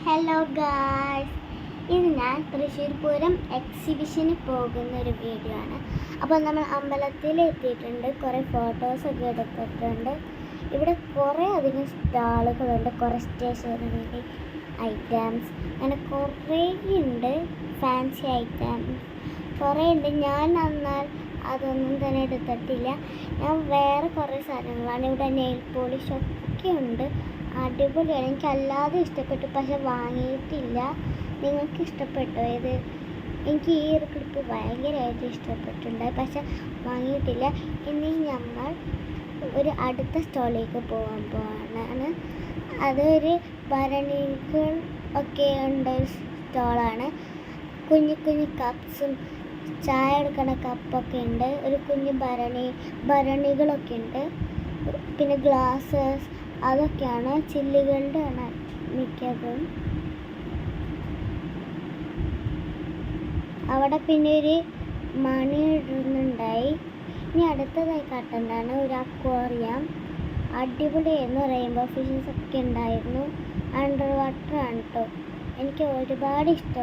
Hello guys, ഇത് ഞാൻ തൃശ്ശൂർ പൂരം എക്സിബിഷന് പോകുന്ന ഒരു വീഡിയോ ആണ്. അപ്പോൾ നമ്മൾ അമ്പലത്തിൽ എത്തിയിട്ടുണ്ട്. കുറേ ഫോട്ടോസൊക്കെ എടുത്തിട്ടുണ്ട്. ഇവിടെ കുറേ അധികം സ്റ്റാളുകളുണ്ട്, കുറേ സ്റ്റേഷനറി ഐറ്റംസ്, അങ്ങനെ കുറേ ഉണ്ട്. ഫാൻസി ഐറ്റംസ് കുറേ ഉണ്ട്. ഞാൻ എന്നാൽ അതൊന്നും തന്നെ എടുത്തിട്ടില്ല. ഞാൻ വേറെ കുറേ സാധനങ്ങളാണ്. ഇവിടെ നെയിൽ പോളിഷൊക്കെ ഉണ്ട്. അടിപൊളിയാണ്. എനിക്കല്ലാതെ ഇഷ്ടപ്പെട്ടു, പക്ഷെ വാങ്ങിയിട്ടില്ല. നിങ്ങൾക്ക് ഇഷ്ടപ്പെട്ടോ ഇത്? എനിക്ക് ഈ ഒരു ക്ലിപ്പ് ഭയങ്കരമായിട്ട് ഇഷ്ടപ്പെട്ടിട്ടുണ്ട്, പക്ഷെ വാങ്ങിയിട്ടില്ല. ഇനി ഞങ്ങൾ ഒരു അടുത്ത സ്റ്റോളിലേക്ക് പോകാൻ പോവാണ്. അതൊരു ഭരണികൾ ഒക്കെ ഉള്ള ഒരു സ്റ്റോളാണ്. കുഞ്ഞു കുഞ്ഞു കപ്സും ചായ എടുക്കുന്ന കപ്പൊക്കെ ഉണ്ട്. ഒരു കുഞ്ഞു ഭരണികളൊക്കെ ഉണ്ട്. പിന്നെ ഗ്ലാസ്സസ് അതൊക്കെയാണ്. ചില്ലുകളുടെ ആണ് മിക്കതും. അവിടെ പിന്നെ ഒരു മണി ഇടുന്നുണ്ടായി. ഇനി അടുത്തതായി കാട്ടുന്നതാണ് ഒരു അക്വേറിയം. അടിപൊളിയായിരുന്നു. റെയിൻബോ ഫിഷസ് ഒക്കെ ഉണ്ടായിരുന്നു. അണ്ടർ വാട്ടർ ആണ് കേട്ടോ. എനിക്ക് ഒരുപാട് ഇഷ്ടം.